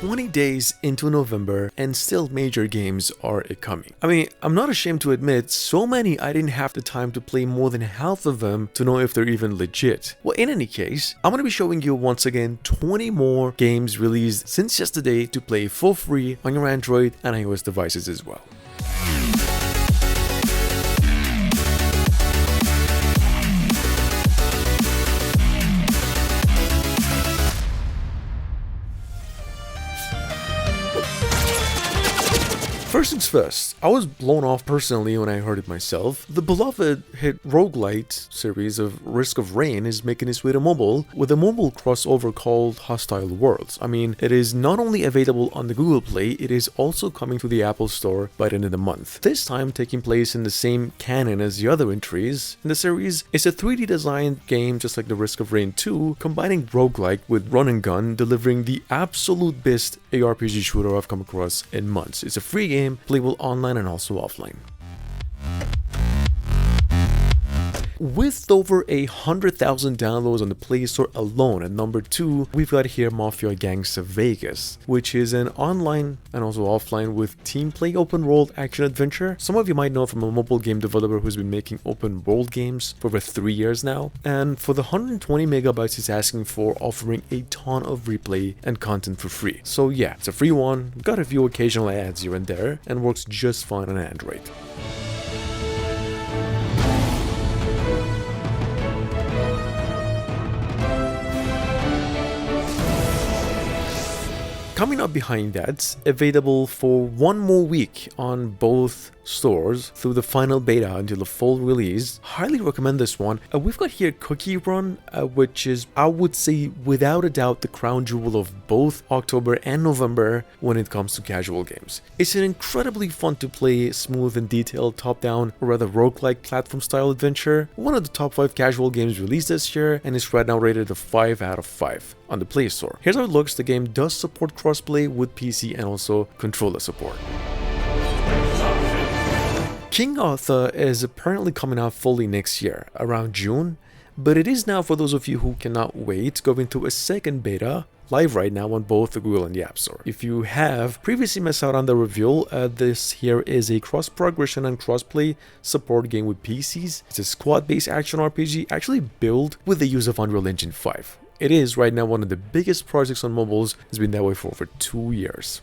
20 days into November and still major games are coming. I mean, I'm not ashamed to admit, so many I didn't have the time to play more than half of them to know if they're even legit. Well, in any case, I'm gonna be showing you once again 20 more games released since yesterday to play for free on your Android and iOS devices as well. First things first, I was blown off personally when I heard it myself. The beloved hit roguelite series of Risk of Rain is making its way to mobile with a mobile crossover called Hostile Worlds. I mean, it is not only available on the Google Play, it is also coming to the Apple Store by the end of the month. This time taking place in the same canon as the other entries in the series. It's a 3D designed game just like the Risk of Rain 2, combining roguelike with run and gun, delivering the absolute best ARPG shooter I've come across in months. It's a free game, playable online and also offline. With over 100,000 downloads on the Play Store alone, at number 2, we've got here Mafia Gangsta Vegas, which is an online and also offline with team play open world action adventure. Some of you might know from a mobile game developer who's been making open world games for over 3 years now. And for the 120 megabytes he's asking for, offering a ton of replay and content for free. So yeah, it's a free one, got a few occasional ads here and there, and works just fine on Android. Coming up behind that, available for one more week on both stores through the final beta until the full release. Highly recommend this one. We've got here Cookie Run, which is, I would say, without a doubt, the crown jewel of both October and November when it comes to casual games. It's an incredibly fun to play, smooth and detailed top-down, or rather roguelike platform-style adventure. One of the top 5 casual games released this year, and it's right now rated a 5 out of 5 on the Play Store. Here's how it looks. The game does support crossplay with PC and also controller support. King Arthur is apparently coming out fully next year, around June, but it is now, for those of you who cannot wait, going to a second beta, live right now on both the Google and the App Store. If you have previously missed out on the reveal, this here is a cross-progression and cross-play support game with PCs. It's a squad-based action RPG, actually built with the use of Unreal Engine 5. It is right now one of the biggest projects on mobiles, it's been that way for over 2 years.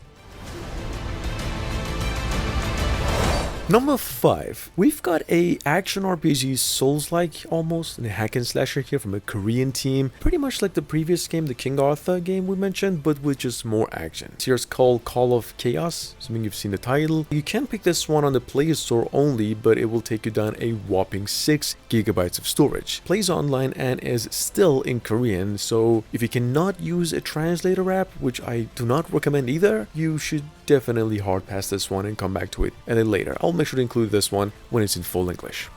Number 5, we've got a action RPG Souls-like almost, and a hack and slasher here from a Korean team, pretty much like the previous game, the King Arthur game we mentioned, but with just more action. Here's called Call of Chaos, assuming you've seen the title. You can pick this one on the Play Store only, but it will take you down a whopping 6 gigabytes of storage. Plays online and is still in Korean, so if you cannot use a translator app, which I do not recommend either, you should definitely hard pass this one and come back to it and then later. I'll make sure to include this one when it's in full English.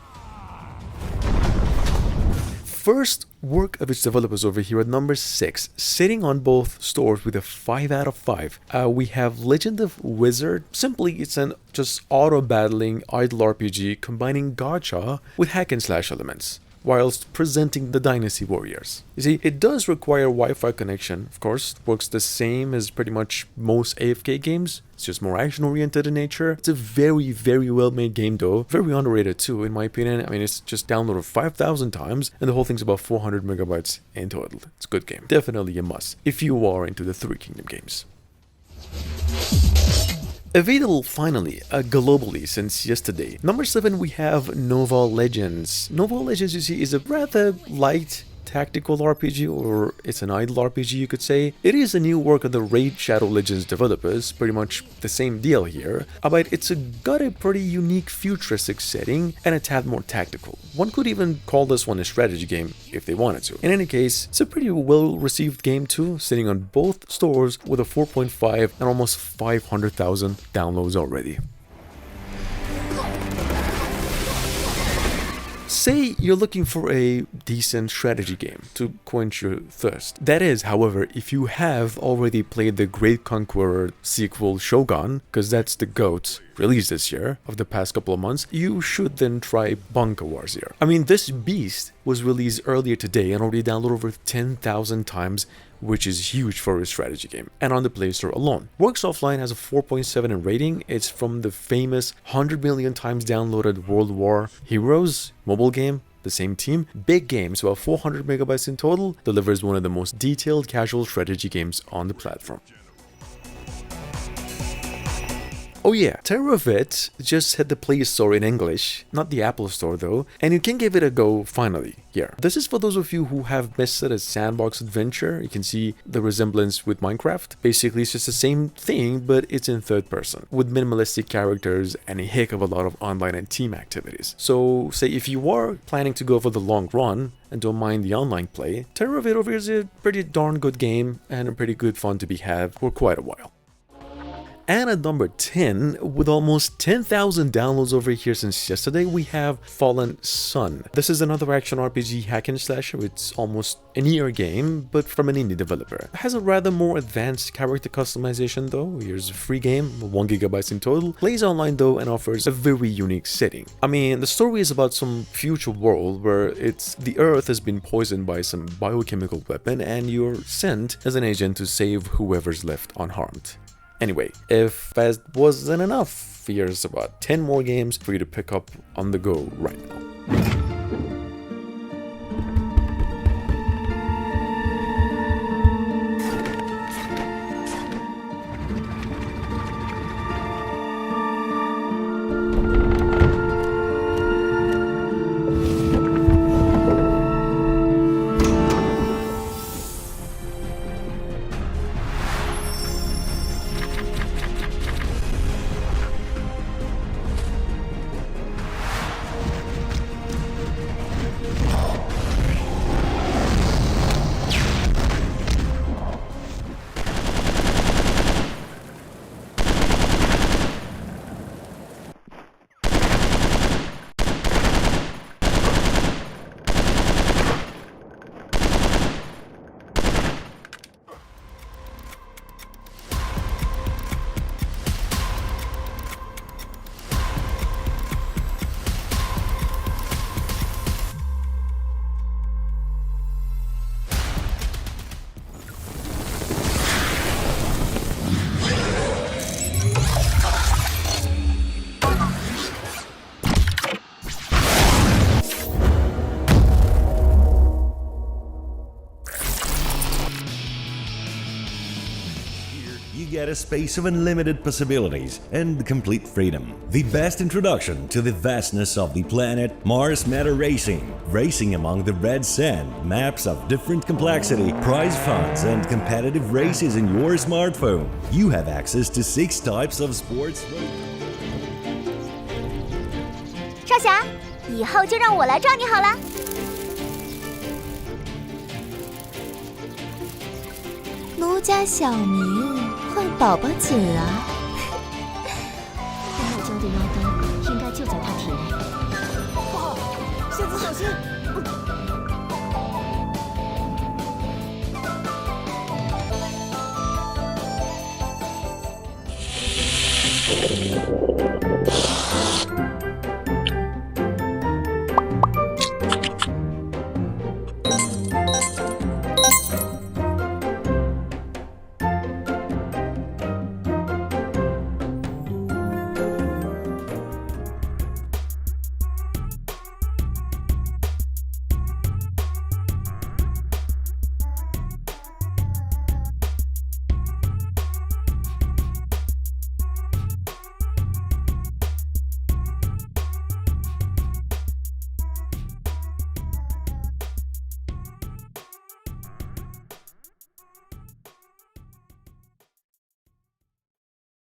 First work of its developers over here at number 6, sitting on both stores with a 5 out of 5. We have Legend of Wizard. Simply, it's an just auto-battling idle RPG combining gacha with hack and slash elements, whilst presenting the Dynasty Warriors. You see, it does require Wi-Fi connection, of course. It works the same as pretty much most AFK games. It's just more action-oriented in nature. It's a very, very well-made game though. Very underrated too, in my opinion. I mean, it's just downloaded 5,000 times, and the whole thing's about 400 megabytes in total. It's a good game. Definitely a must, if you are into the Three Kingdom games. Available finally globally since yesterday. Number 7, we have Nova Legends. Nova Legends, you see, is a rather light tactical RPG, or it's an idle RPG you could say. It is a new work of the Raid Shadow Legends developers, pretty much the same deal here, but it's got a pretty unique futuristic setting and a tad more tactical. One could even call this one a strategy game if they wanted to. In any case, it's a pretty well received game too, sitting on both stores with a 4.5 and almost 500,000 downloads already. Say you're looking for a decent strategy game to quench your thirst. That is, however, if you have already played the Great Conqueror sequel Shogun, because that's the GOAT released this year of the past couple of months, you should then try Bunker Wars here. I mean, this beast was released earlier today and already downloaded over 10,000 times, which is huge for a strategy game, and on the Play Store alone. Works Offline has a 4.7 in rating. It's from the famous 100 million times downloaded World War Heroes mobile game. The same team, big games, about 400 megabytes in total, delivers one of the most detailed casual strategy games on the platform. Oh yeah, Terror of It just hit the Play Store in English, not the Apple Store though, and you can give it a go finally here. This is for those of you who have missed it as sandbox adventure. You can see the resemblance with Minecraft. Basically, it's just the same thing, but it's in third person, with minimalistic characters and a heck of a lot of online and team activities. So say if you are planning to go for the long run and don't mind the online play, Terror of It over here is a pretty darn good game and a pretty good fun to be had for quite a while. And at number 10, with almost 10,000 downloads over here since yesterday, we have Fallen Sun. This is another action RPG hack and slasher. It's almost an ER game, but from an indie developer. It has a rather more advanced character customization though. Here's a free game, 1 GB in total. Plays online though and offers a very unique setting. I mean, the story is about some future world where the Earth has been poisoned by some biochemical weapon and you're sent as an agent to save whoever's left unharmed. Anyway, if that wasn't enough, here's about 10 more games for you to pick up on the go right now. Get a space of unlimited possibilities and complete freedom. The best introduction to the vastness of the planet, Mars Meta Racing. Racing among the red sand, maps of different complexity, prize funds and competitive races in your smartphone. You have access to 6 types of sports. 少侠，以后就让我来罩你好了。奴家小名唤宝宝姐儿啊。本我教的妖丹应该就在他体内。不好，仙子小心！